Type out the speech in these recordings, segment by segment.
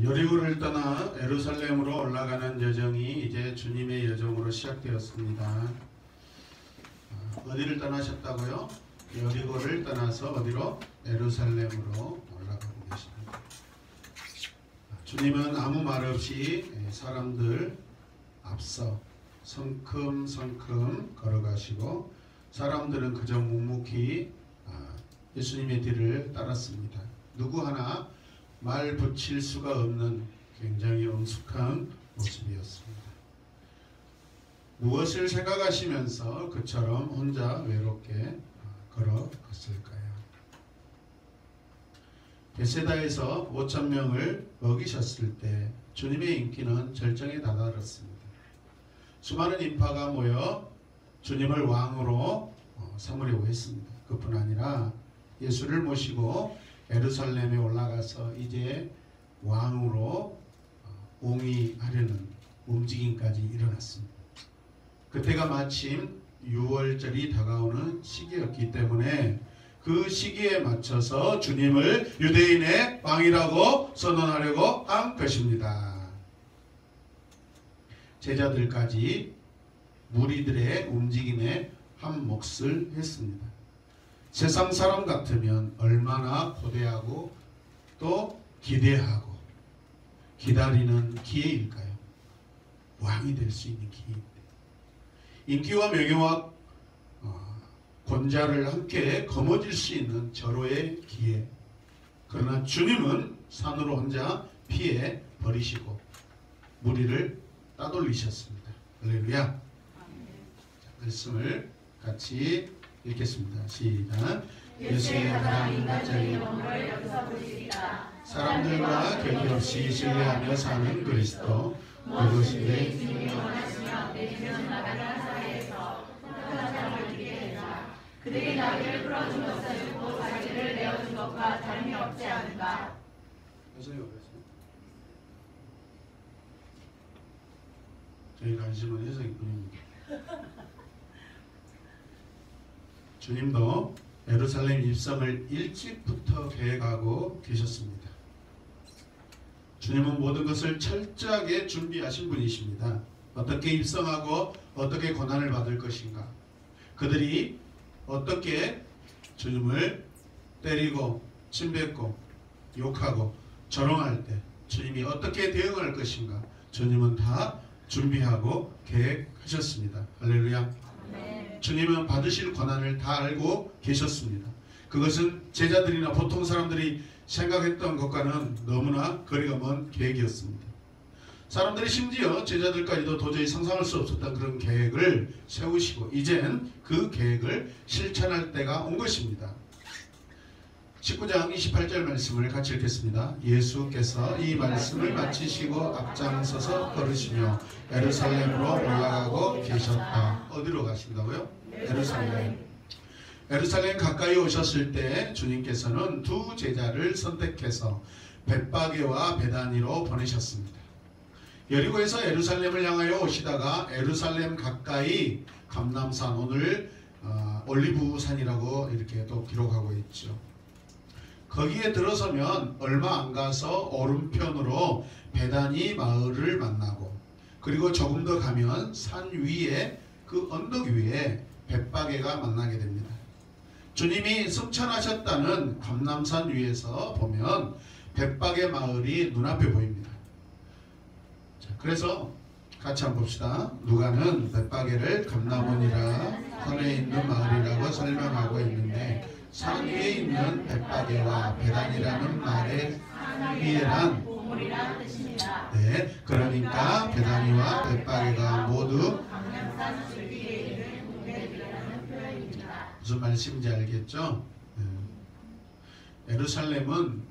여리고를 떠나 예루살렘으로 올라가는 여정이 이제 주님의 여정으로 시작되었습니다. 어디를 떠나셨다고요? 여리고를 떠나서 어디로? 예루살렘으로 올라가고 계십니다. 주님은 아무 말 없이 사람들 앞서 성큼성큼 걸어가시고 사람들은 그저 묵묵히 예수님의 뒤를 따랐습니다. 누구 하나 말 붙일 수가 없는 굉장히 엄숙한 모습이었습니다. 무엇을 생각하시면서 그처럼 혼자 외롭게 걸어갔을까요? 베세다에서 5,000명을 먹이셨을 때 주님의 인기는 절정에 다다랐습니다. 수많은 인파가 모여 주님을 왕으로 삼으려고 했습니다. 그뿐 아니라 예수를 모시고 예루살렘에 올라가서 이제 왕으로 옹위하려는 움직임까지 일어났습니다. 그때가 마침 유월절이 다가오는 시기였기 때문에 그 시기에 맞춰서 주님을 유대인의 왕이라고 선언하려고 한 것입니다. 제자들까지 무리들의 움직임에 한 몫을 했습니다. 세상 사람 같으면 얼마나 고대하고 또 기대하고 기다리는 기회일까요? 왕이 될 수 있는 기회인데 인기와 명예와 권자를 함께 거머쥘 수 있는 절호의 기회. 그러나 주님은 산으로 혼자 피해 버리시고 무리를 따돌리셨습니다. 할렐루야. 말씀을 같이 읽겠습니다. 시작. 예수의 가장 인간적인 몸을 여기서 보시리라. 사람들과 격이 없이 신뢰하며 사는 그리스도 무엇인데 주님이 원하시며 내주는 나가는 사회에서 똑같은 삶을 누리게 되자. 그들이 나를 풀어준 것을 주고 자기를 내어준 것과 다름이 없지 않은가. 저희 관심은 해석이뿐입니다. 주님도 예루살렘 입성을 일찍부터 계획하고 계셨습니다. 주님은 모든 것을 철저하게 준비하신 분이십니다. 어떻게 입성하고 어떻게 고난을 받을 것인가, 그들이 어떻게 주님을 때리고 침뱉고 욕하고 조롱할 때 주님이 어떻게 대응할 것인가, 주님은 다 준비하고 계획하셨습니다. 할렐루야. 주님은 받으실 고난을 다 알고 계셨습니다. 그것은 제자들이나 보통 사람들이 생각했던 것과는 너무나 거리가 먼 계획이었습니다. 사람들이 심지어 제자들까지도 도저히 상상할 수 없었던 그런 계획을 세우시고 이젠 그 계획을 실천할 때가 온 것입니다. 19장 28절 말씀을 같이 읽겠습니다. 예수께서 이 말씀을 마치시고 앞장서서 걸으시며 예루살렘으로 올라가고 계셨다. 어디로 가신다고요? 예루살렘. 예루살렘 가까이 오셨을 때 주님께서는 두 제자를 선택해서 벳바게와 베다니로 보내셨습니다. 여리고에서 예루살렘을 향하여 오시다가 예루살렘 가까이 감람산, 오늘 올리브산이라고 이렇게 또 기록하고 있죠. 거기에 들어서면 얼마 안 가서 오른편으로 베다니 마을을 만나고, 그리고 조금 더 가면 산 위에 그 언덕 위에 벳바게가 만나게 됩니다. 주님이 승천하셨다는 감람산 위에서 보면 벳바게 마을이 눈앞에 보입니다. 자, 그래서 같이 한번 봅시다. 누가는 벳바게를 감람원이라 산에 있는 마을이라고 설명하고 있는데, 산 위에 있는 벳바게와 베단이라는 말의 위에란 보물이라는 뜻입니다. 네, 그러니까 베다니와 벳바게가 모두 감람산 줄기에 있는 동네들이라는 표현입니다. 무슨 말씀인지 알겠죠? 예루살렘은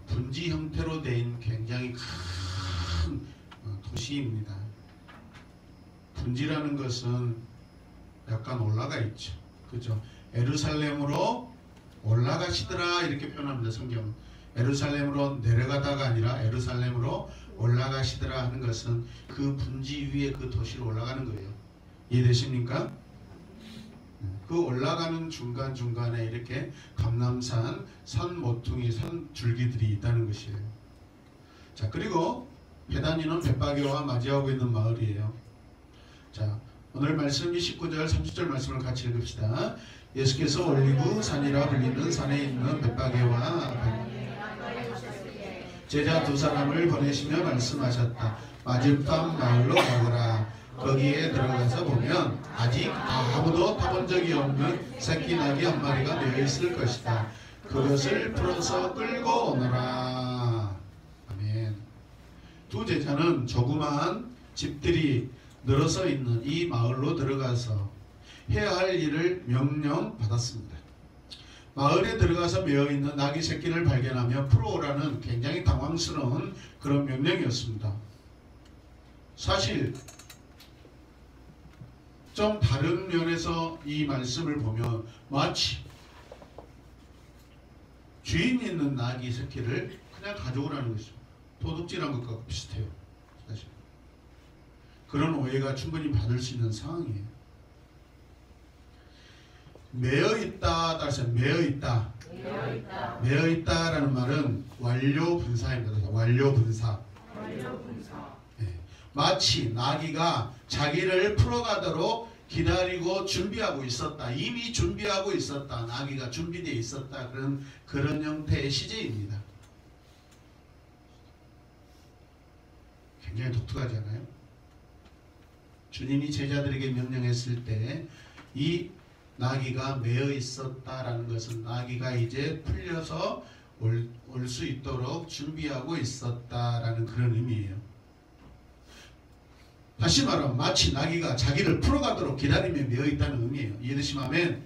분지 형태로 된 굉장히 큰 도시입니다. 분지라는 것은 약간 올라가 있죠. 그죠? 예루살렘으로 올라가시더라 이렇게 표현합니다. 성경은. 예루살렘으로 내려가다가 아니라 예루살렘으로 올라가시더라 하는 것은 그 분지 위에 그 도시로 올라가는 거예요. 이해되십니까? 그 올라가는 중간중간에 이렇게 감람산 산 모퉁이 산 줄기들이 있다는 것이에요. 자, 그리고 베다니는 벳바게와 맞이하고 있는 마을이에요. 자, 오늘 말씀 29절 30절 말씀을 같이 읽읍시다. 예수께서 올리브 산이라 불리는 산에 있는 벳바게와 제자 두 사람을 보내시며 말씀하셨다. 맞은편 마을로 가거라. 거기에 들어가서 보면 아직 아무도 타본 적이 없는 새끼 나귀 한 마리가 되어 있을 것이다. 그것을 풀어서 끌고 오너라. 아멘. 두 제자는 조그마한 집들이 늘어서 있는 이 마을로 들어가서 해야 할 일을 명령받았습니다. 마을에 들어가서 메어있는 나귀 새끼를 발견하며 풀어오라는 굉장히 당황스러운 그런 명령이었습니다. 사실 좀 다른 면에서 이 말씀을 보면 마치 주인 있는 나귀 새끼를 그냥 가져오라는 것이죠. 도둑질한 것과 비슷해요. 사실 그런 오해가 충분히 받을 수 있는 상황이에요. 매어있다, 따라서 매어있다. 매어있다라는 말은 완료 분사입니다. 완료 분사. 네. 마치 나귀가 자기를 풀어가도록 기다리고 준비하고 있었다. 이미 준비하고 있었다. 나귀가 준비되어 있었다. 그런 형태의 시제입니다. 굉장히 독특하지 않아요? 주님이 제자들에게 명령했을 때 이 나귀가 매어 있었다라는 것은 나귀가 이제 풀려서 올 수 있도록 준비하고 있었다라는 그런 의미예요. 다시 말하면 마치 나귀가 자기를 풀어가도록 기다리며 매어 있다는 의미예요. 이해되시면 아멘?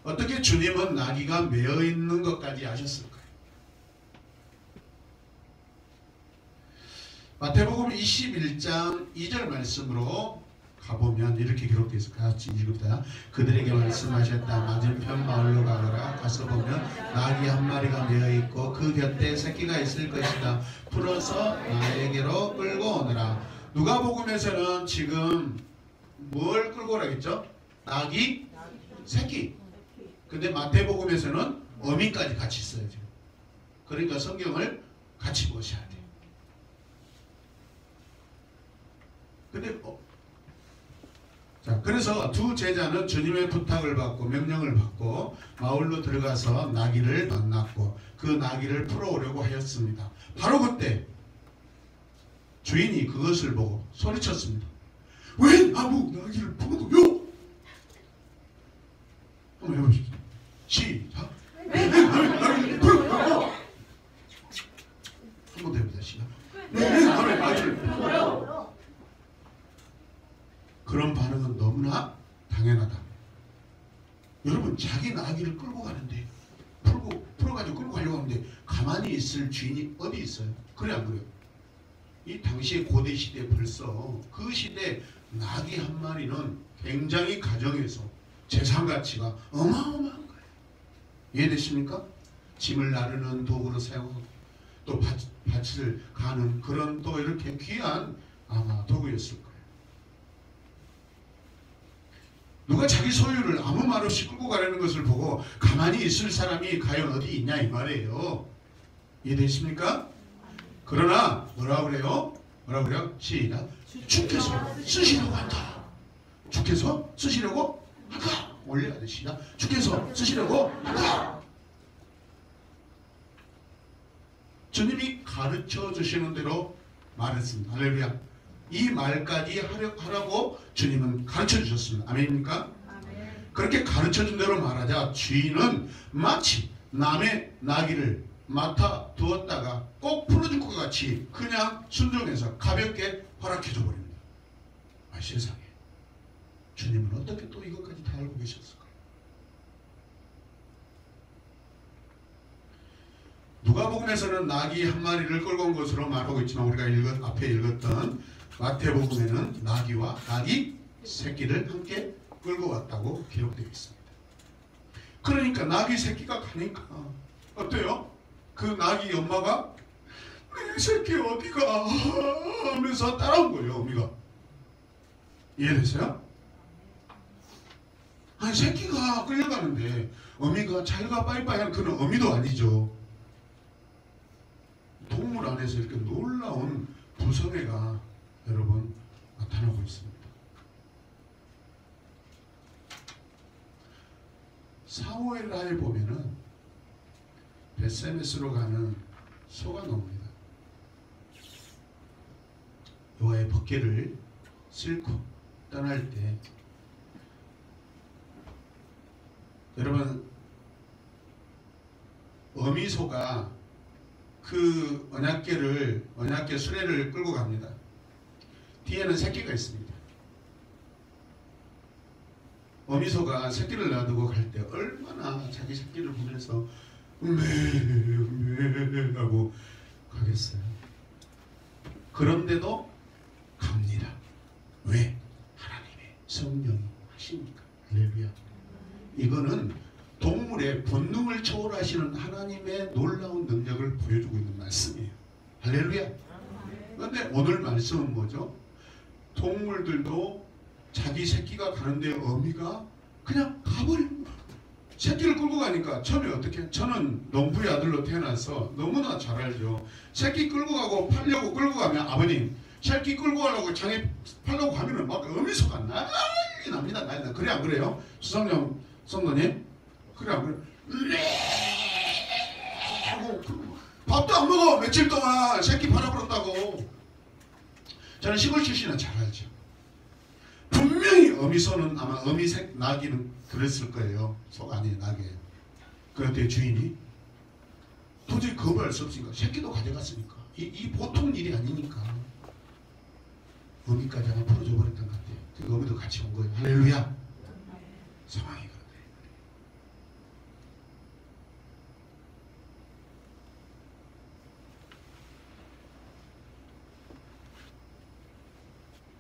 어떻게 주님은 나귀가 매어 있는 것까지 아셨을까요? 마태복음 21장 2절 말씀으로 가보면 이렇게 기록되어 있어요. 같이 읽읍시다. 그들에게 말씀하셨다. 맞은편 마을로 가거라. 가서 보면 나귀 한 마리가 메어있고 그 곁에 새끼가 있을 것이다. 풀어서 나에게로 끌고 오너라. 누가복음에서는 지금 뭘 끌고 오라겠죠? 나귀 새끼. 근데 마태복음에서는 어민까지 같이 있어요. 지금. 그러니까 성경을 같이 보셔야 돼요. 근데 자, 그래서 두 제자는 주님의 부탁을 받고 명령을 받고 마을로 들어가서 나귀를 만났고 그 나귀를 풀어오려고 하였습니다. 바로 그때 주인이 그것을 보고 소리쳤습니다. 왜 나무 나귀를 풀어도요? 한번 해보십시오. 시작. 왜 나귀를 풀어요? 한번 더 해보자. 시작. 왜 나귀를 풀어요? 그런 반응은 너무나 당연하다. 여러분, 자기 나귀를 끌고 가는데 풀어가지고 끌고 가려고 하는데 가만히 있을 주인이 어디 있어요? 그래 안 그래요? 이 당시의 고대 시대에 벌써 그 시대 나귀 한 마리는 굉장히 가정에서 재산 가치가 어마어마한 거예요. 이해되십니까? 짐을 나르는 도구로 사용하고 또 밭을 가는 그런 또 이렇게 귀한 아마 도구였을 거예요. 누가 자기 소유를 아무 말 없이 끌고 가려는 것을 보고 가만히 있을 사람이 과연 어디 있냐 이 말이에요. 이해되십니까? 그러나 뭐라고 그래요? 뭐라고 그래요? 시작. 주께서 쓰시려고 한다. 주께서 쓰시려고 한다. 올려야 돼. 시작. 주께서 쓰시려고 한다. 주님이 가르쳐 주시는 대로 말했습니다. 할렐루야. 이 말까지 하라고 주님은 가르쳐 주셨습니다. 아멘입니까? 아멘. 그렇게 가르쳐 준 대로 말하자 주인은 마치 남의 나귀를 맡아 두었다가 꼭 풀어줄 것 같이 그냥 순종해서 가볍게 허락해 줘 버립니다. 아, 세상에 주님은 어떻게 또 이것까지 다 알고 계셨을까요? 누가복음에서는 나귀 한 마리를 끌고 온 것으로 말하고 있지만 우리가 앞에 읽었던 마태복음에는 나귀와 나귀 새끼를 함께 끌고 왔다고 기록되어 있습니다. 그러니까 나귀 새끼가 가니까 어때요? 그 나귀 엄마가 내 새끼 어디가 하면서 따라온 거예요. 어미가. 이해되세요? 아니 새끼가 끌려가는데 어미가 자기가 빠이빠이 하는 그런 어미도 아니죠. 동물 안에서 이렇게 놀라운 부성애가 여러분 나타나고 있습니다. 사무엘하에 보면은 베세메스로 가는 소가 나옵니다. 여호와의 법궤를 싣고 떠날 때 여러분 어미소가 그 언약궤 수레를 끌고 갑니다. 뒤에는 새끼가 있습니다. 어미소가 새끼를 놔두고 갈 때 얼마나 자기 새끼를 보면서 하고 가겠어요. 그런데도 갑니다. 왜? 하나님의 성령이 하시니까. 할렐루야. 이거는 동물의 본능을 초월하시는 하나님의 놀라운 능력을 보여주고 있는 말씀이에요. 할렐루야. 그런데 오늘 말씀은 뭐죠? 동물들도 자기 새끼가 가는데 어미가 그냥 가버린 거예요. 새끼를 끌고 가니까 처음에 어떻게? 저는 농부의 아들로 태어나서 너무나 잘 알죠. 새끼 끌고 가고 팔려고 끌고 가면 아버님 새끼 끌고 가려고 장에 팔려고 가면은 막 어미소가 난리 납니다. 난리 나. 그래 안 그래요? 수성령 성도님? 그래 안 그래? 하고 밥도 안 먹어 며칠 동안 새끼 팔아버렸다고. 저는 시골 출신은 잘 알죠. 분명히 어미소는 아마 어미색 나기는 그랬을 거예요. 속 아니에요, 나기예요. 그런데 주인이 도저히 거부할 수 없으니까 새끼도 가져갔으니까 이 보통 일이 아니니까 어미까지 하나 풀어줘 버렸던 것 같아요. 그 어미도 같이 온 거예요. 할렐루야. 상황이 그런데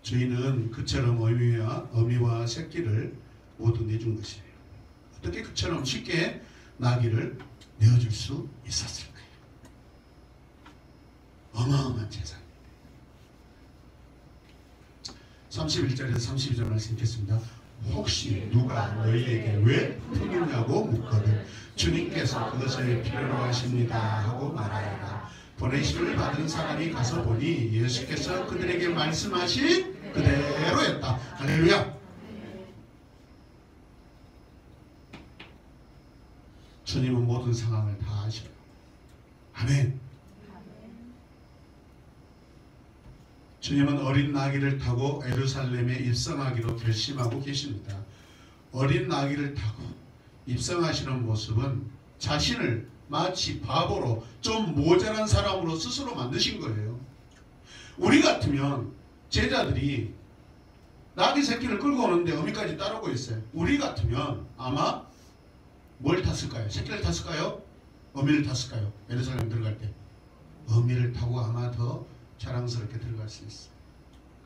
저희는 그처럼 어미와 새끼를 모두 내준 것이에요. 어떻게 그처럼 쉽게 나귀를 내어줄 수 있었을까요? 어마어마한 재산입니다. 31절에서 32절 말씀 읽겠습니다. 혹시 누가 너희에게 왜 품느냐고 묻거든 주님께서 그것을 필요로 하십니다 하고 말하여라. 보내심을 받은 사람이 가서 보니 예수께서 그들에게 말씀하신 그대로였다. 할렐루야. 주님은 모든 상황을 다 아셔요. 아멘. 주님은 어린 나귀를 타고 예루살렘에 입성하기로 결심하고 계십니다. 어린 나귀를 타고 입성하시는 모습은 자신을 마치 바보로 좀 모자란 사람으로 스스로 만드신 거예요. 우리 같으면 제자들이 나귀 새끼를 끌고 오는데 어미까지 따르고 있어요. 우리 같으면 아마 뭘 탔을까요? 새끼를 탔을까요? 어미를 탔을까요? 예루살렘 들어갈 때 어미를 타고 아마 더 자랑스럽게 들어갈 수 있어요.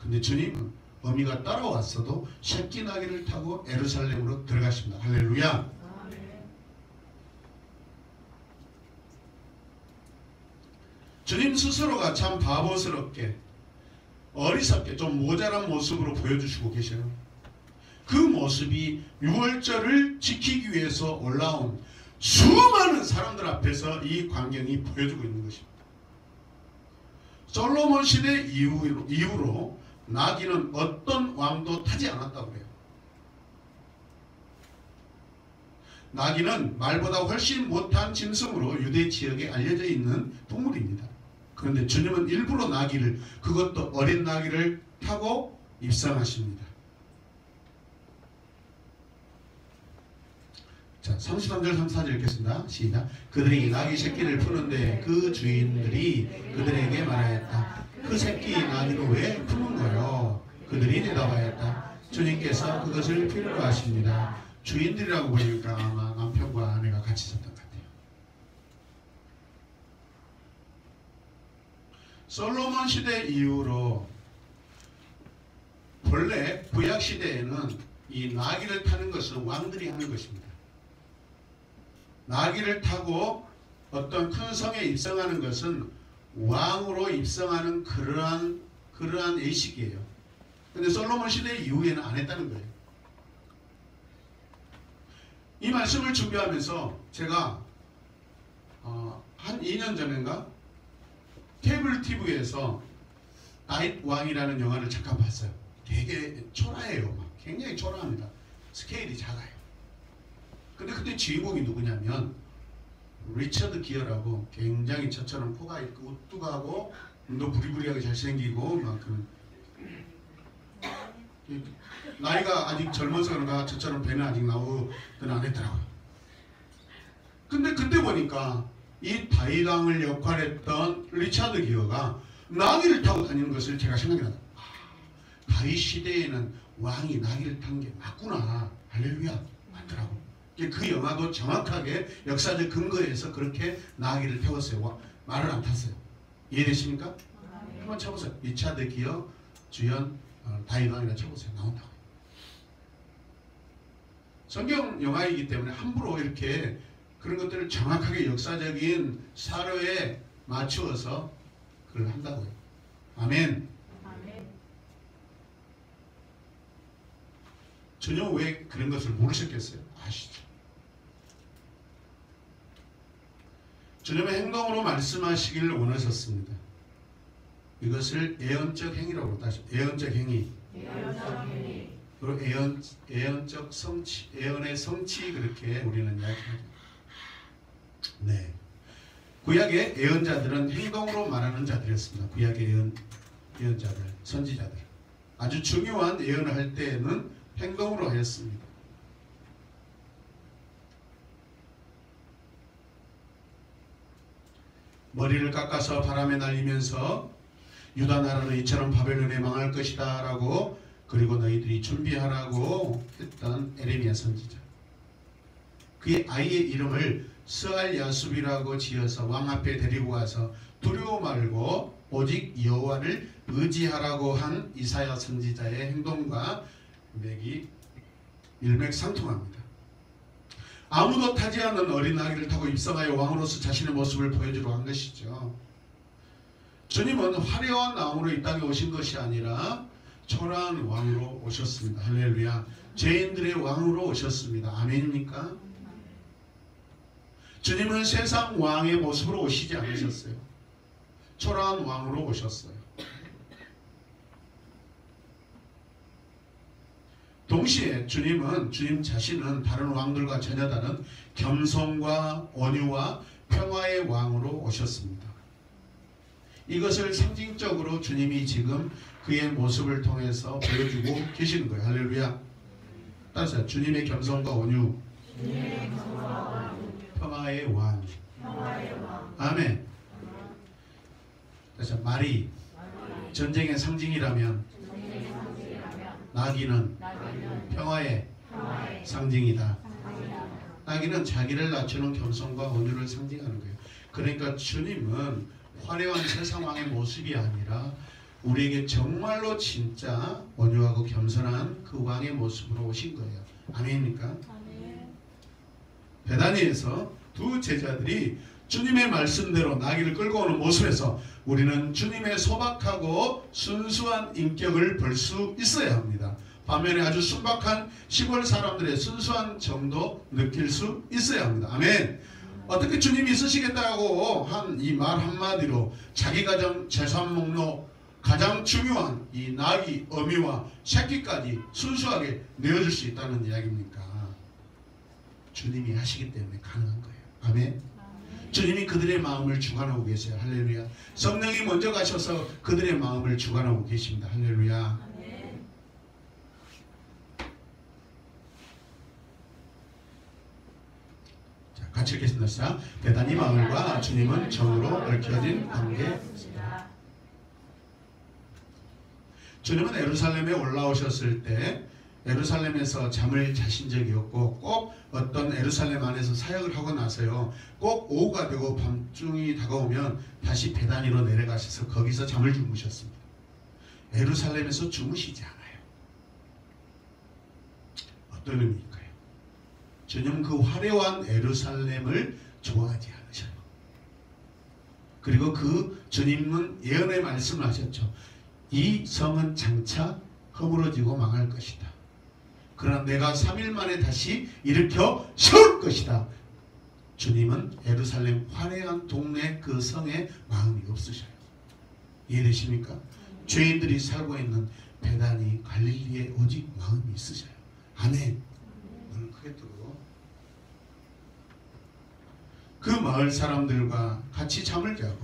근데 주님은 어미가 따라왔어도 새끼 나귀를 타고 예루살렘으로 들어가십니다. 할렐루야. 주님 스스로가 참 바보스럽게 어리석게 좀 모자란 모습으로 보여주시고 계셔요. 그 모습이 6월절을 지키기 위해서 올라온 수많은 사람들 앞에서 이 광경이 보여주고 있는 것입니다. 솔로몬 시대 이후로 나귀는 어떤 왕도 타지 않았다고 해요. 나귀는 말보다 훨씬 못한 짐승으로 유대 지역에 알려져 있는 동물입니다. 그런데 주님은 일부러 나귀를, 그것도 어린 나귀를 타고 입성하십니다. 자, 33절 34절 읽겠습니다. 시작. 그들이 나귀 새끼를 푸는데 그 주인들이 그들에게 말하였다. 그 새끼 나귀를 왜 푸는 거요? 그들이 대답하였다. 주님께서 그것을 필요로 하십니다. 주인들이라고 보니까 아마 남편과 아내가 같이 있었던 것 같아요. 솔로몬 시대 이후로 본래 구약 시대에는 이 나귀를 타는 것은 왕들이 하는 것입니다. 나귀를 타고 어떤 큰 성에 입성하는 것은 왕으로 입성하는 그러한 의식이에요. 근데 솔로몬 시대 이후에는 안 했다는 거예요. 이 말씀을 준비하면서 제가 한 2년 전인가 케이블 TV에서 다윗 왕이라는 영화를 잠깐 봤어요. 되게 초라해요. 막 굉장히 초라합니다. 스케일이 작아요. 근데 그때 주인공이 누구냐면 리처드 기어라고 굉장히 저처럼 코가 있고 우뚝하고 눈도 부리부리하게 잘생기고 막 나이가 아직 젊어서 그런가 저처럼 배는 아직 나오든 안 했더라고요. 근데 그때 보니까 이 다윗 왕을 역할했던 리처드 기어가 나귀를 타고 다니는 것을 제가 생각이 나요. 다윗 시대에는 왕이 나귀를 탄 게 맞구나. 할렐루야. 맞더라고. 그 영화도 정확하게 역사적 근거에서 그렇게 나귀를 태웠어요. 말을 안 탔어요. 이해되십니까? 한번 쳐보세요. 리처드 기어 주연 다윗 왕이라 쳐보세요. 나온다고. 성경 영화이기 때문에 함부로 이렇게 그런 것들을 정확하게 역사적인 사료에 맞추어서 그걸 한다고요. 아멘. 전혀 왜 그런 것을 모르셨겠어요? 아시죠? 주님의 행동으로 말씀하시기를 원하셨습니다. 이것을 예언적 행위라고 다시 예언적 행위. 그리고 예언적 성취, 예언의 성취 그렇게 우리는 이야기하죠. 네. 구약의 예언자들은 행동으로 말하는 자들이었습니다. 구약의 예언자들, 선지자들. 아주 중요한 예언을 할 때에는 행동으로 하였습니다. 머리를 깎아서 바람에 날리면서 유다 나라는 이처럼 바벨론에 망할 것이다 라고 그리고 너희들이 준비하라고 했던 에레미야 선지자. 그의 아이의 이름을 스알야숲이라고 지어서 왕 앞에 데리고 와서 두려워 말고 오직 여호와를 의지하라고 한 이사야 선지자의 행동과 맥이 일맥상통합니다. 아무도 타지 않은 어린 나귀를 타고 입성하여 왕으로서 자신의 모습을 보여주려 한 것이죠. 주님은 화려한 왕으로 이 땅에 오신 것이 아니라 초라한 왕으로 오셨습니다. 할렐루야. 죄인들의 왕으로 오셨습니다. 아멘입니까? 주님은 세상 왕의 모습으로 오시지 않으셨어요. 초라한 왕으로 오셨어요. 동시에 주님 자신은 다른 왕들과 전혀 다른 겸손과 온유와 평화의 왕으로 오셨습니다. 이것을 상징적으로 주님이 지금 그의 모습을 통해서 보여주고 계시는 거예요. 할렐루야. 따라서 주님의 겸손과 온유, 평화의 왕. 아멘. 그래서 말이 전쟁의 상징이라면 나귀는 평화의 상징이다. 나귀는 자기를 낮추는 겸손과 온유를 상징하는 거예요. 그러니까 주님은 화려한 세상 왕의 모습이 아니라 우리에게 정말로 진짜 온유하고 겸손한 그 왕의 모습으로 오신 거예요. 아멘입니까? 베다니에서 두 제자들이 주님의 말씀대로 나귀를 끌고 오는 모습에서 우리는 주님의 소박하고 순수한 인격을 볼 수 있어야 합니다. 반면에 아주 순박한 시골 사람들의 순수한 정도 느낄 수 있어야 합니다. 아멘. 어떻게 주님이 쓰시겠다고 한 이 말 한마디로 자기 가정 재산 목록 가장 중요한 이 나귀, 어미와 새끼까지 순수하게 내어줄 수 있다는 이야기입니까? 주님이 하시기 때문에 가능한 거예요. 아멘. 주님이 그들의 마음을 주관하고 계세요. 할렐루야. 성령이 먼저 가셔서 그들의 마음을 주관하고 계십니다. 할렐루야. 자, 같이 읽겠습니다. 베다니 마을과 주님은 정으로 얽혀진 관계입니다. 주님은 예루살렘에 올라오셨을 때 예루살렘에서 잠을 자신 적이 없고 꼭 어떤 예루살렘 안에서 사역을 하고 나서요 꼭 오후가 되고 밤중이 다가오면 다시 베다니로 내려가셔서 거기서 잠을 주무셨습니다. 예루살렘에서 주무시지 않아요. 어떤 의미일까요? 주님은 그 화려한 예루살렘을 좋아하지 않으셔요. 그리고 그 주님은 예언의 말씀을 하셨죠. 이 성은 장차 허물어지고 망할 것이다. 그러나 내가 3일 만에 다시 일으켜 세울 것이다. 주님은 예루살렘 화려한 동네 그 성에 마음이 없으셔요. 이해되십니까? 죄인들이 살고 있는 베다니 갈릴리에 오직 마음이 있으셔요. 아멘. 오늘 크게 뜨고 그 마을 사람들과 같이 잠을 자고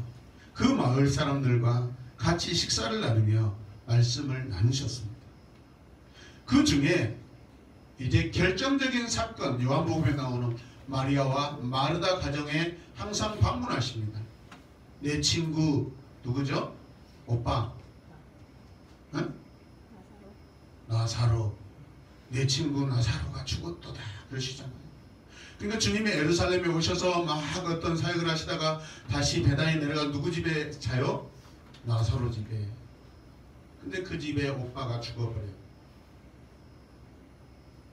그 마을 사람들과 같이 식사를 나누며 말씀을 나누셨습니다. 그 중에 이제 결정적인 사건, 요한복음에 나오는 마리아와 마르다 가정에 항상 방문하십니다. 내 친구 누구죠? 오빠 응? 나사로. 내 친구 나사로가 죽었도다 그러시잖아요. 그러니까 주님이 예루살렘에 오셔서 막 어떤 사역을 하시다가 다시 베다니 내려가 누구 집에 자요? 나사로 집에. 근데 그 집에 오빠가 죽어버려요.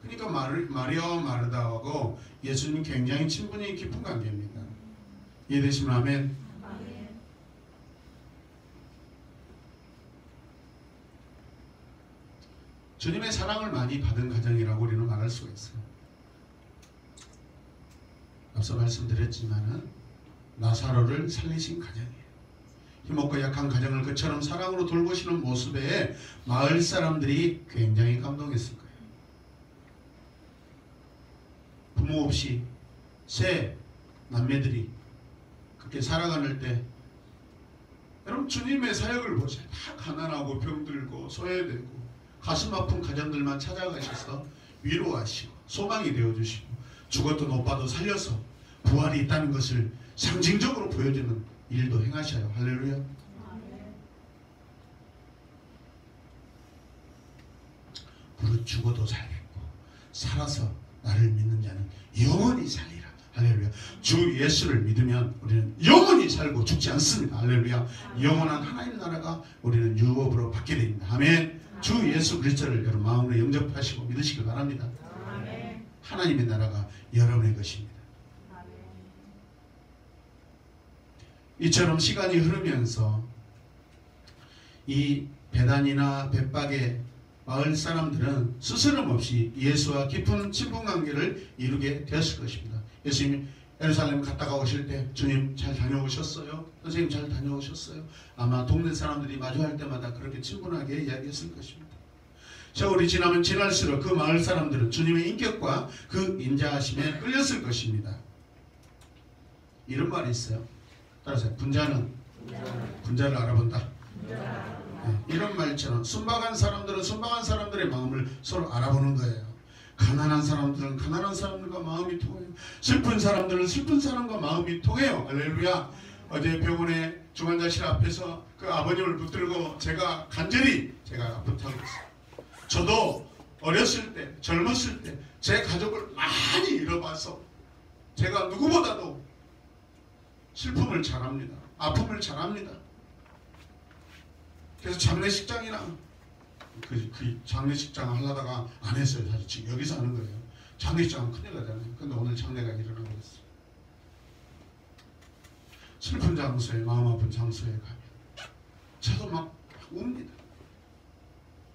그러니까 마리아와 마르다하고 예수님 굉장히 친분이 깊은 관계입니다. 이해되시면 아멘. 주님의 사랑을 많이 받은 가정이라고 우리는 말할 수가 있어요. 앞서 말씀드렸지만은 나사로를 살리신 가정이에요. 힘없고 약한 가정을 그처럼 사랑으로 돌보시는 모습에 마을 사람들이 굉장히 감동했을 거예요. 부모 없이 세 남매들이 그렇게 살아가는 때 여러분 주님의 사역을 보세요. 다 가난하고 병들고 소외되고 가슴 아픈 가정들만 찾아가셔서 위로하시고 소망이 되어주시고 죽었던 오빠도 살려서 부활이 있다는 것을 상징적으로 보여주는 일도 행하셔요. 할렐루야. 무릇 죽어도 살겠고 살아서 나를 믿는 자는 영원히 살리라. 할렐루야. 주 예수를 믿으면 우리는 영원히 살고 죽지 않습니다. 할렐루야. 영원한 하나님 나라가 우리는 유업으로 받게 됩니다. 아멘. 주 예수 그리스도를 여러분 마음으로 영접하시고 믿으시길 바랍니다. 아멘. 하나님의 나라가 여러분의 것입니다. 아멘. 이처럼 시간이 흐르면서 이 베단이나 벳박의 마을 사람들은 스스럼 없이 예수와 깊은 친분관계를 이루게 되었을 것입니다. 예수님이 예루살렘 갔다가 오실 때 주님 잘 다녀오셨어요? 선생님 잘 다녀오셨어요? 아마 동네 사람들이 마주할 때마다 그렇게 친분하게 이야기했을 것입니다. 세월이 지나면 지날수록 그 마을 사람들은 주님의 인격과 그 인자하심에 끌렸을 것입니다. 이런 말이 있어요. 따라서 분자는 분자를 알아본다. 네, 이런 말처럼 순박한 사람들은 순박한 사람들의 마음을 서로 알아보는 거예요. 가난한 사람들은 가난한 사람들과 마음이 통해요. 슬픈 사람들은 슬픈 사람과 마음이 통해요. 할렐루야. 어제 병원에 중환자실 앞에서 그 아버님을 붙들고 제가 간절히 부탁했어요. 저도 어렸을 때 젊었을 때 제 가족을 많이 잃어봐서 제가 누구보다도 슬픔을 잘합니다. 아픔을 잘합니다. 그래서 장례식장이나 그 장례식장 하려다가 안 했어요. 사실 지금 여기서 하는 거예요. 장례식장은 큰일 나잖아요. 근데 오늘 장례가 일어나고 있어요. 슬픈 장소에 마음 아픈 장소에 가면 저도 막 웁니다.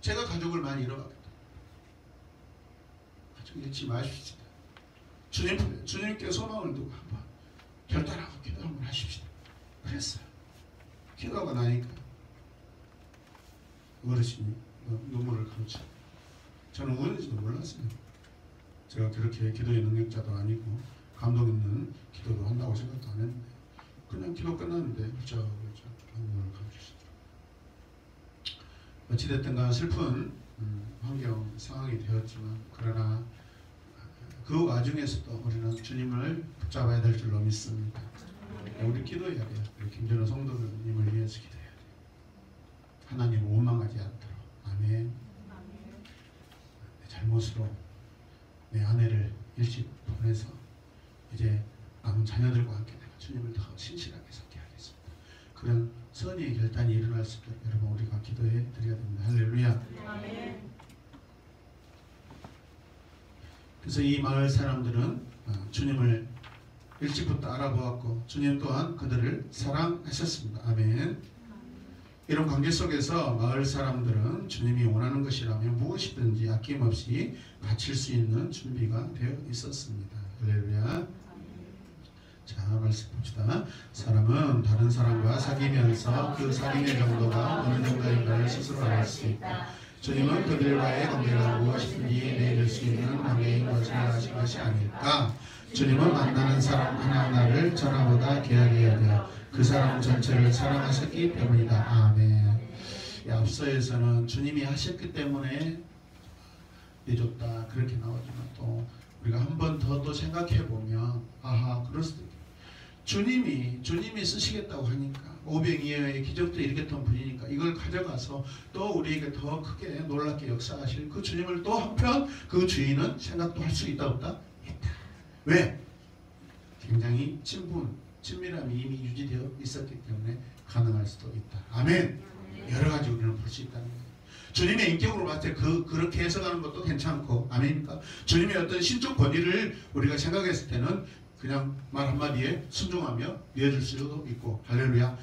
제가 가족을 많이 잃어봤거든요. 가족 잃지 마십시다. 주님께 소망을 두고 한번 결단하고 기도 한번 하십시다. 그랬어요. 기도하고 나니까 어르신이 눈물을 감추. 저는 우는지도 몰랐어요. 제가 그렇게 기도의 능력자도 아니고 감동 있는 기도도 한다고 생각도 안 했는데 그냥 기도 끝났는데 그저 눈물을 감추시더라고요. 어찌됐든 간 슬픈 환경 상황이 되었지만 그러나 그 와중에서도 우리는 주님을 붙잡아야 될 줄로 믿습니다. 우리 기도해야 돼요. 우리 김전호 성도님을 위해서 기도해야 돼요. 하나님을 원망하지 않도록. 아멘. 내 잘못으로 내 아내를 일찍 보내서 이제 남은 자녀들과 함께 내가 주님을 더 신실하게 섬게 하겠습니다. 그런 선의의 결단이 일어날 수 있도록 여러분 우리가 기도해 드려야 됩니다. 할렐루야. 아멘. 그래서 이 마을 사람들은 주님을 일찍부터 알아보았고 주님 또한 그들을 사랑하셨습니다. 아멘. 이런 관계 속에서 마을 사람들은 주님이 원하는 것이라면 무엇이든지 아낌없이 바칠 수 있는 준비가 되어 있었습니다. 할렐루야. 자, 말씀 봅시다. 사람은 다른 사람과 사귀면서 그 사귐의 정도가 어느 정도인가를 스스로 알 수 있다. 주님은 그들과의 관계가 무엇인지 내줄 수 있는 관계인 것을 아신 것이 아닐까. 주님은 만나는 사람 하나하나를 전하보다 귀하게 여겨 그 사람 전체를 사랑하셨기 때문이다. 아멘. 앞서에서는 주님이 하셨기 때문에 내줬다 그렇게 나오지만 또 우리가 한 번 더 생각해 보면 아하 그럴 수도 있겠다. 주님이 쓰시겠다고 하니까 오병이어의 기적도 일으켰던 분이니까 이걸 가져가서 또 우리에게 더 크게 놀랍게 역사하실 그 주님을 또 한편 그 주인은 생각도 할 수 있다 없다? 있다. 왜? 굉장히 친밀함이 이미 유지되어 있었기 때문에 가능할 수도 있다. 아멘. 여러 가지 우리는 볼 수 있다는 거예요. 주님의 인격으로 봤을 때 그렇게 해석하는 것도 괜찮고 아멘입니까? 주님의 어떤 신적 권위를 우리가 생각했을 때는 그냥 말 한마디에 순종하며 내어줄 수도 있고 할렐루야.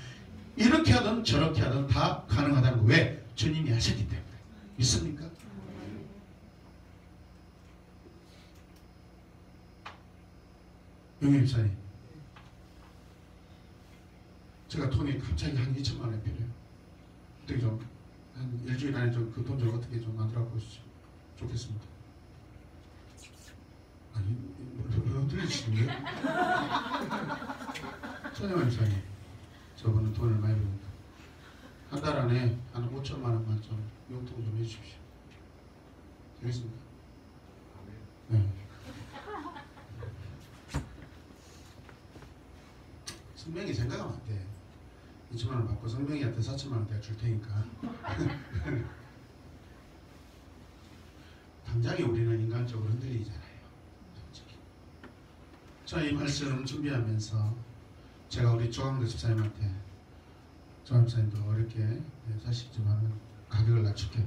이렇게 하든 저렇게 하든 다 가능하다는 거. 왜? 주님이 하셨기 때문에. 믿습니까? 영희 집사님, 제가 돈이 갑자기 한 2천만 원 필요해요. 어떻게 좀 한 일주일 안에 좀 그 돈 좀 어떻게 좀 만들어 보시죠. 좋겠습니다. 아니, 흔들리시는데? 천영환 집사님, 저분은 돈을 많이 벌니까 한 달 안에 한 5천만 원만 좀 용돈 좀 해주십시오. 되겠습니까? 네. 성명이 생각하면 안 돼. 2천만 원 받고 성명이한테 4천만 원 내가 줄 테니까. 당장에 우리는 인간적으로 흔들리잖아요. 솔직히. 자, 이 말씀 준비하면서 제가 우리 조강대 집사님한테 조강 집사님도 어렵게 사시지만 가격을 낮출게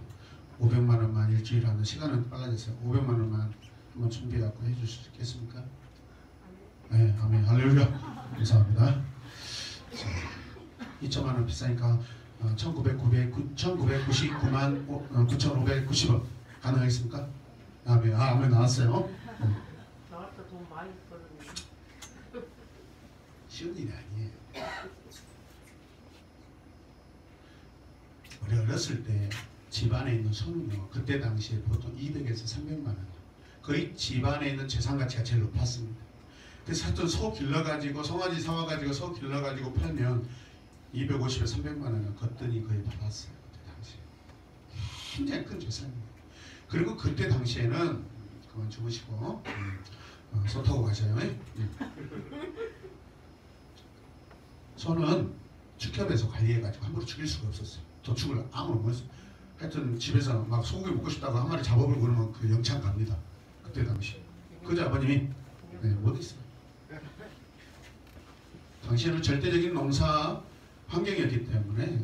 500만 원만 일주일 하는 시간은 빨라졌어요. 500만 원만 한번 준비해갖고 해줄 수 있겠습니까? 네, 아멘. 할렐루야. 감사합니다. 2천만 원 비싸니까 1999만 9,590원 가능하겠습니까? 아멘. 아멘. 나왔어요. 나올 때 돈 많이 벌었네. 쉬운 일이 아니에요. 우리 어렸을 때 집안에 있는 소는요, 그때 당시에 보통 200에서 300만 원, 거의 집안에 있는 재산 가치가 제일 높았습니다. 그래서 하여튼 소 길러가지고 송아지 사와가지고 소 길러가지고 팔면 250에 300만 원은 거뜬히 거의 받았어요. 그때 당시에 굉장히 큰 재산입니다. 그리고 그때 당시에는 그만 주무시고 소 타고 가셔요. 소는 축협에서 관리해가지고 함부로 죽일 수가 없었어요. 도축을 아무나 못했어요. 하여튼 집에서 막 소고기 먹고 싶다고 한 마리 잡아버리고 그러면 그 영창 갑니다. 그때 당시. 그죠 아버님이? 네, 못 있어요. 당시에는 절대적인 농사 환경이었기 때문에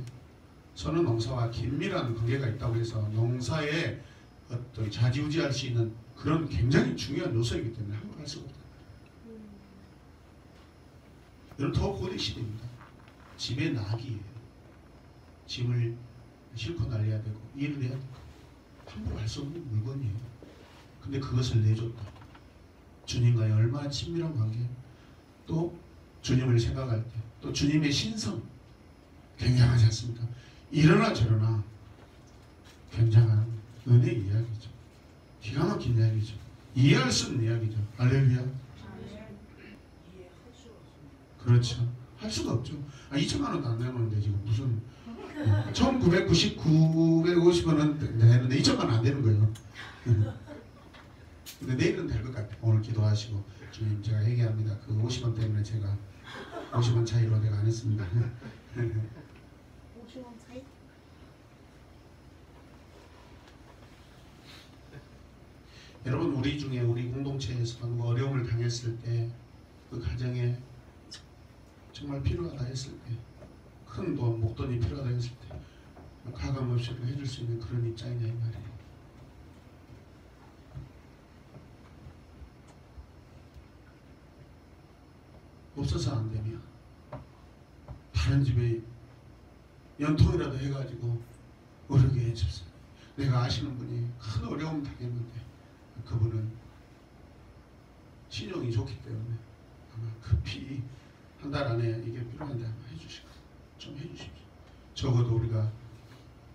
소는 농사와 긴밀한 관계가 있다고 해서 농사에 어떤 좌지우지할 수 있는 그런 굉장히 중요한 요소이기 때문에 함부로 할 수가 없다. 이런 더 고대 시대입니다. 집에 낙이에요. 짐을 싣고 날려야 되고 일을 해야 되고 함부로 할 수 없는 물건이에요. 근데 그것을 내줬다. 주님과의 얼마나 친밀한 관계, 또 주님을 생각할 때, 또 주님의 신성 굉장하지 않습니까? 이러나 저러나 굉장한 은혜 이야기죠. 기가 막힌 이야기죠. 이해할 수 없는 이야기죠. 할렐루야. 그렇죠. 할 수가 없죠. 2천만 원도 안 내놓는데 지금 무슨 1950원은 되는데 2천만 원 안 되는 거예요. 근데 내일은 될 것 같아요. 오늘 기도하시고 주님 제가 회개합니다. 그 50원 때문에 제가 50원 차이로 내가 안 했습니다. 50원 차이? 여러분 우리 중에 우리 공동체에서 누가 어려움을 당했을 때 그 가정에 정말 필요하다 했을 때 큰 돈, 목돈이 필요하다 했을 때 가감 없이 해줄 수 있는 그런 입장이냐 이 말이에요. 없어서 안 되면 다른 집에 연통이라도 해가지고 어렵게 해줬어요. 내가 아시는 분이 큰 어려움 당했는데 그분은 신용이 좋기 때문에 아마 급히 한 달 안에 이게 필요한데 아마 해주실 거예요. 좀 해주십시오. 적어도 우리가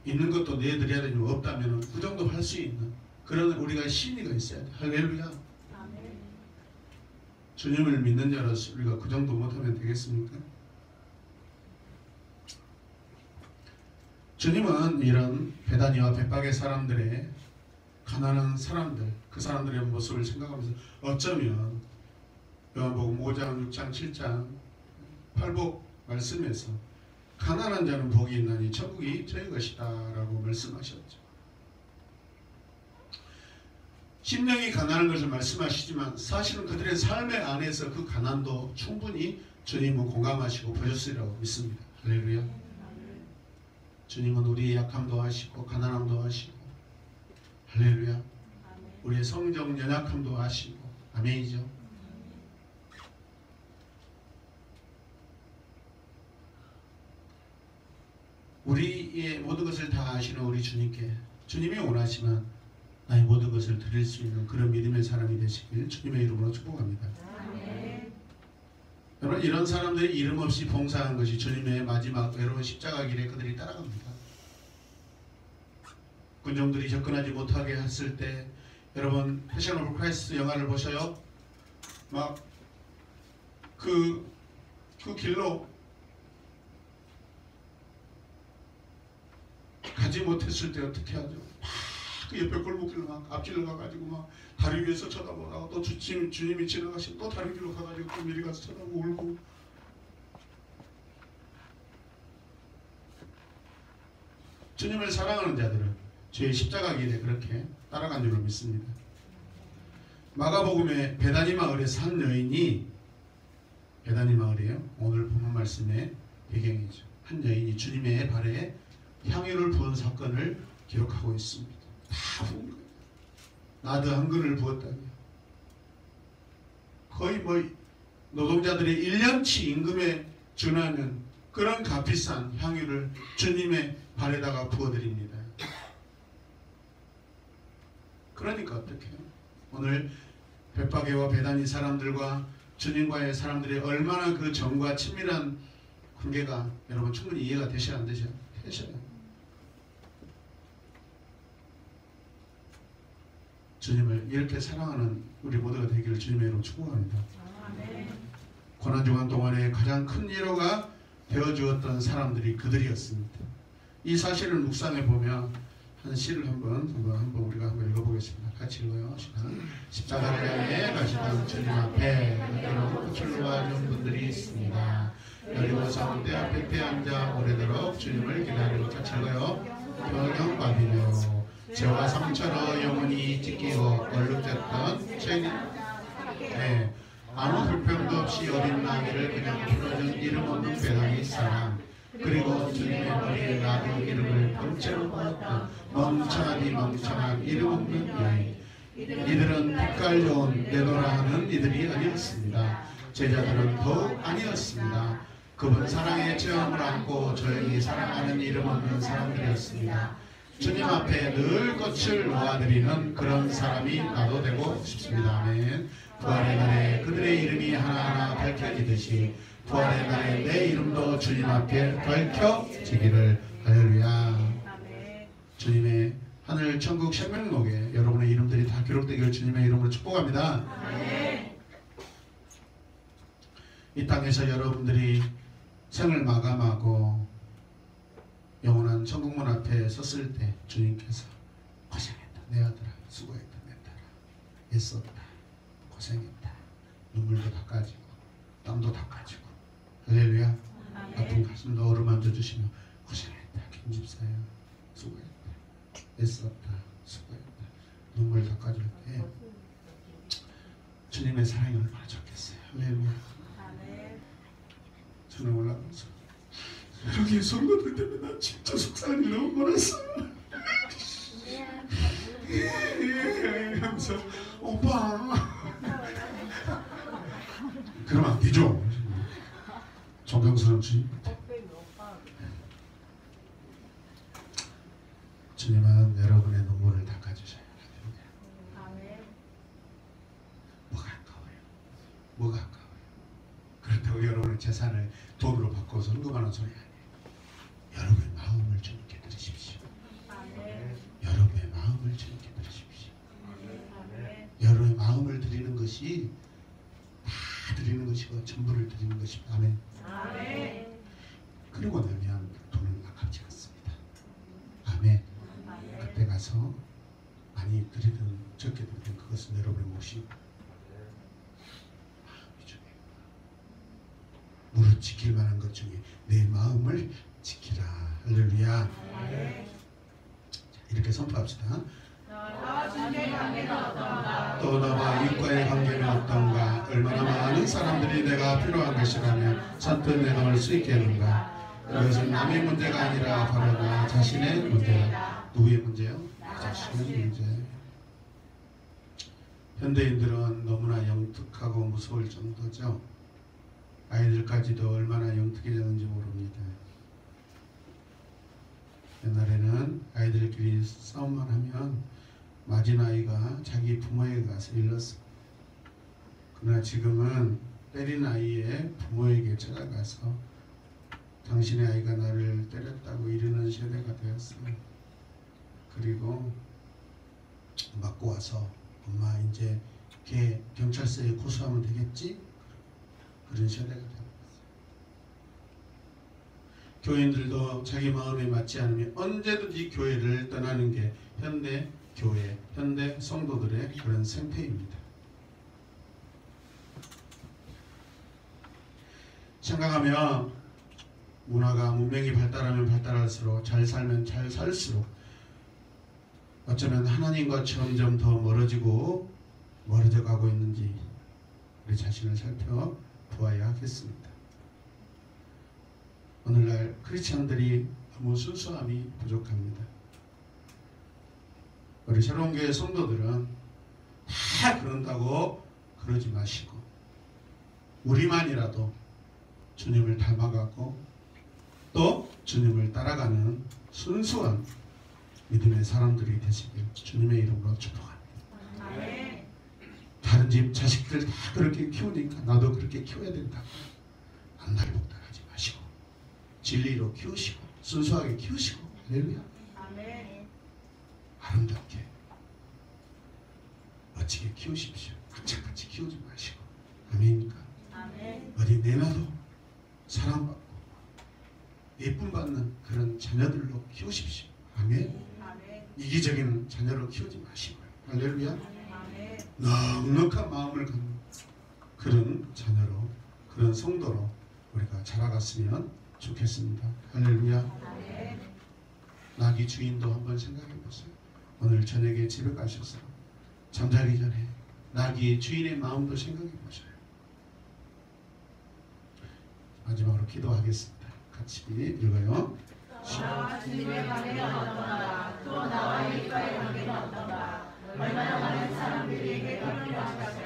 있는 것도 내드려야 되지만 없다면 그 정도 할 수 있는 그런 우리가 신의가 있어야 돼. 할렐루야. 주님을 믿는 자로서 우리가 그 정도 못하면 되겠습니까? 주님은 이런 베다니와 벳박의 사람들의 가난한 사람들, 그 사람들의 모습을 생각하면서 어쩌면 요한복음 5장, 6장, 7장 팔복 말씀에서 가난한 자는 복이 있나니 천국이 저희 것이다 라고 말씀하셨죠. 심령이 가난한 것을 말씀하시지만 사실은 그들의 삶의 안에서 그 가난도 충분히 주님은 공감하시고 보셨으리라고 믿습니다. 할렐루야. 주님은 우리의 약함도 아시고 가난함도 아시고 할렐루야. 우리의 성적 연약함도 아시고 아멘이죠. 우리의 모든 것을 다 아시는 우리 주님께 주님이 원하시면 나의 모든 것을 드릴 수 있는 그런 믿음의 사람이 되시길 주님의 이름으로 축복합니다. 여러분 이런 사람들이 이름 없이 봉사한 것이 주님의 마지막 외로운 십자가 길에 그들이 따라갑니다. 군종들이 접근하지 못하게 했을 때 여러분 패션 오브 크라이스트 영화를 보셔요. 막 그 길로 가지 못했을 때 어떻게 하죠? 그 옆에 골목길로 막 앞길로 가가지고 막 다리 위에서 쳐다보다가 또 주님이 지나가시면 또 다른 길로 가가지고 또 미리 가서 쳐다보고 울고. 주님을 사랑하는 자들은 주의 십자가 길에 그렇게 따라간 줄로 믿습니다. 마가복음의 베다니 마을에서 한 여인이 베다니 마을이에요. 오늘 본문 말씀의 배경이죠. 한 여인이 주님의 발에 향유를 부은 사건을 기록하고 있습니다. 다 부은 거예요. 나드 한 근을 부었다고요. 거의 뭐 노동자들의 1년치 임금에 준하는 그런 값비싼 향유를 주님의 발에다가 부어드립니다. 그러니까 어떻게 해요? 오늘 벳바게와 베다니 사람들과 주님과의 사람들이 얼마나 그 정과 친밀한 관계가 여러분 충분히 이해가 되셔야 안 되셔요? 되셔요. 주님을 이렇게 사랑하는 우리 모두가 되기를 주님의 이름으로 축복합니다. 고난중한 동안에 가장 큰 위로가 되어주었던 사람들이 그들이었습니다. 이 사실을 묵상해 보면 한 시를 한번 우리가 한번 읽어보겠습니다. 같이 읽어요. 십자가를 향해 가시던 주님 앞에 여러 꽃을 놓아준 분들이 있습니다. 여리고 사원대 앞에 때 앉아 오래도록 주님을 기다리고 같이 읽어요. 병영 받으며 죄와 상처로 영혼이 찢기고 얼룩졌던 죄인 아무 불평도 없이 어린 나귀를 그냥 풀어준 이름 없는 베다니 사람 그리고 주님의 머리에 놔둔 이름을 번째로 보았던 멍청한 이름 없는 여인 이들은 빛깔 좋은 내노라 하는 이들이 아니었습니다. 제자들은 더욱 아니었습니다. 그분 사랑의 체험을 안고 조용히 사랑하는 이름 없는 사람들이었습니다. 주님 앞에 늘 꽃을 놓아드리는 그런 사람이 나도 되고 싶습니다. 아멘. 부활의 날에 그들의 이름이 하나하나 밝혀지듯이 부활의 날에 내 이름도 주님 앞에 밝혀지기를. 할렐루야. 주님의 하늘 천국 생명록에 여러분의 이름들이 다 기록되기를 주님의 이름으로 축복합니다. 이 땅에서 여러분들이 생을 마감하고 영원한 천국문 앞에 섰을 때 주님께서 고생했다 내 아들아, 수고했다 내 딸아, 애썼다 고생했다, 눈물도 닦아지고 땀도 닦아지고 할렐루야. 아픈 가슴도 어루만져 주시며 고생했다 김집사야, 수고했다 애썼다 수고했다 눈물 닦아줄 때 주님의 사랑이 얼마나 좋겠어요. 할렐루야. 저는 올라가서 여기 선거들 때문에 나 진짜 속상한 일 너무 많았어. 하면서 오빠 그러면 안 되죠. 존경스러운 주님, 주님은 여러분의 눈물을 닦아주셔야 합니다. 뭐가 아까워요? 뭐가 아까워요? 그렇다고 여러분의 재산을 돈으로 바꿔서 헌금하는 소리 아니에요. 여러분의 마음을 주님께 드리십시오. 여러분의 마음을 주님께 드리십시오. 여러분의 마음을 드리는 것이 다 드리는 것이고 전부를 드리는 것입니다. 아멘. 그리고 나면 돈은 아깝지 않습니다. 아멘. 그때 가서 많이 드리든 적게 드리든 그것은 여러분의 몫이고 마음이 중요해요. 무릇 지킬 만한 것 중에 내 마음을 지키라. 할렐루야. 자, 이렇게 선포합시다. 또 나와 이과의 관계는 어떤가? 얼마나 많은 사람들이 내가 필요한 것이라면 선뜻 내놓을 수 있겠는가? 그것은 남의 문제가 아니라 바로 나 자신의 문제다. 누구의 문제요? 나 자신의 문제. 현대인들은 너무나 영특하고 무서울 정도죠. 아이들까지도 얼마나 영특해졌는지 모릅니다. 옛날에는 아이들끼리 싸움만 하면 맞은 아이가 자기 부모에게 가서 일렀습니다. 그러나 지금은 때린 아이의 부모에게 찾아가서 당신의 아이가 나를 때렸다고 이르는 세대가 되었어요. 그리고 맞고 와서 엄마 이제 걔 경찰서에 고소하면 되겠지? 그런 세대가 되었어요. 교인들도 자기 마음에 맞지 않으면 언제든지 교회를 떠나는 게 현대 교회, 현대 성도들의 그런 생태입니다. 생각하면 문화가 문명이 발달하면 발달할수록 잘 살면 잘 살수록 어쩌면 하나님과 점점 더 멀어져 가고 있는지 우리 자신을 살펴보아야 하겠습니다. 오늘날 크리스천들이 너무 순수함이 부족합니다. 우리 새로운 교회 성도들은 다 그런다고 그러지 마시고 우리만이라도 주님을 닮아가고 또 주님을 따라가는 순수한 믿음의 사람들이 되시길 주님의 이름으로 축복합니다. 다른 집 자식들 다 그렇게 키우니까 나도 그렇게 키워야 된다고 안달복달하지 마시고 진리로 키우시고 순수하게 키우시고 할렐루야. 아름답게 멋지게 키우십시오. 악착같이 키우지 마시고 아멘입니까? 어디 내놔도 사랑받고 예쁨 받는 그런 자녀들로 키우십시오. 아멘. 이기적인 자녀로 키우지 마시고요. 할렐루야. 넉넉한 마음을 갖는 그런 자녀로 그런 성도로 우리가 자라갔으면 좋겠습니다. 할렐루야. 나귀 주인도 한번 생각해 보세요. 오늘 저녁에 집에 가셔서 잠자기 전에 나귀의 주인의 마음도 생각해 보셔요. 마지막으로 기도하겠습니다. 같이 읽어요. 나와 주님의 관계는 어떤가? 또 나와 이과의 관계는 어떤가? 얼마나 많은 사람들이 깨끗한 것까지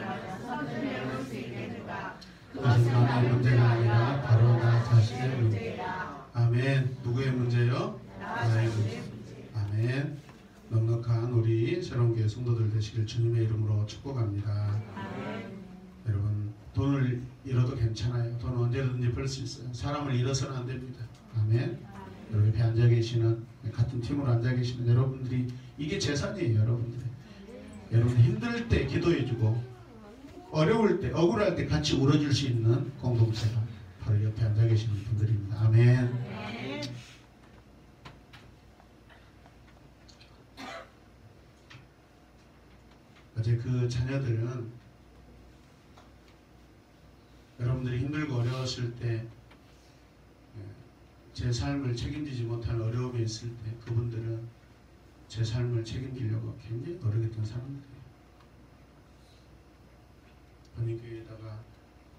선을 배울 수 있겠는가? 그것은 나의 문제가 아니라 바로 나 자신의 문제이다. 아멘. 누구의 문제요? 나의 문제. 아멘. 넉넉한 우리 새로운 교회 성도들 되시길 주님의 이름으로 축복합니다. 여러분 돈을 잃어도 괜찮아요. 돈 언제든지 벌 수 있어요. 사람을 잃어서는 안 됩니다. 아멘. 여러분 옆에 앉아 계시는 같은 팀으로 앉아 계시는 여러분들이 이게 재산이에요. 여러분들이. 여러분 힘들 때 기도해주고 어려울 때 억울할 때 같이 울어줄 수 있는 공동체가 바로 옆에 앉아 계시는 분들입니다. 아멘. 어제 그 자녀들은 여러분들이 힘들고 어려웠을 때 제 삶을 책임지지 못할 어려움이 있을 때 그분들은 제 삶을 책임지려고 굉장히 노력했던 사람들이에요. 본인교회에다가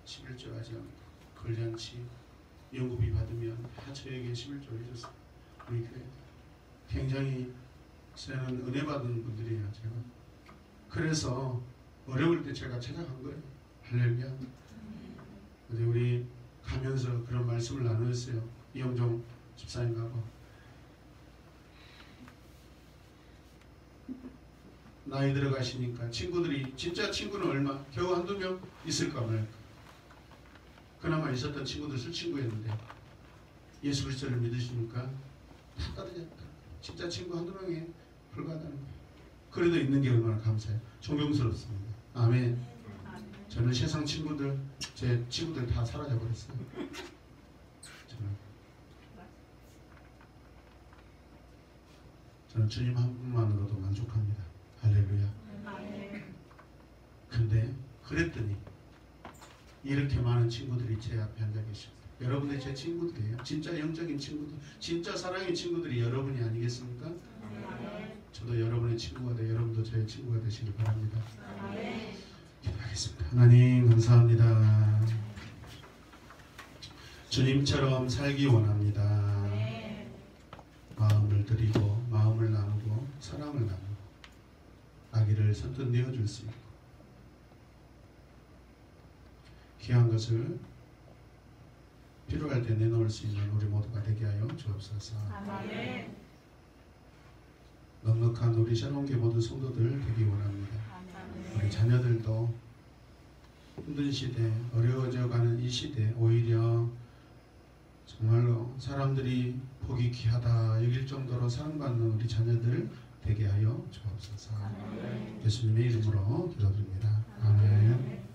11조 하지 않고 걸잔치 연구비 받으면 다 저에게 11조 해줬어요. 우리 교회 굉장히 저는 은혜 받은 분들이에요. 제가 그래서 어려울 때 제가 찾아간 거예요. 할렐루야. 어제 우리 가면서 그런 말씀을 나누었어요. 이영종 집사님하고 나이 들어가시니까 친구들이 진짜 친구는 얼마 겨우 한두 명 있을까 말까. 그나마 있었던 친구들 술 친구였는데 예수 그리스도를 믿으시니까 불가능했다. 진짜 친구 한두 명에 불가능한 거예요. 그래도 있는 게 얼마나 감사해요. 존경스럽습니다. 아멘. 저는 세상 친구들, 제 친구들 다 사라져 버렸어요. 저는 주님 한 분만으로도 만족합니다. 할렐루야. 근데 그랬더니 이렇게 많은 친구들이 제 앞에 앉아 계셨어요. 여러분들 제 친구들이에요. 진짜 영적인 친구들, 진짜 사랑의 친구들이 여러분이 아니겠습니까? 저도 여러분의 친구가 돼, 여러분도 저의 친구가 되시길 바랍니다. 기도하겠습니다. 하나님 감사합니다. 주님처럼 살기 원합니다. 마음을 드리고 마음을 나누고 사랑을 나누고 아기를 선뜻 내어줄 수 있고 귀한 것을 필요할 때 내놓을 수 있는 우리 모두가 되게 하여 주옵소서. 넉넉한 우리 샬롬교회 모든 성도들 되기 원합니다. 우리 자녀들도 힘든 시대, 어려워져가는 이 시대 오히려 정말로 사람들이 보기 귀하다 여길 정도로 사랑받는 우리 자녀들 되게 하여 주옵소서. 예수님의 이름으로 기도드립니다. 아멘.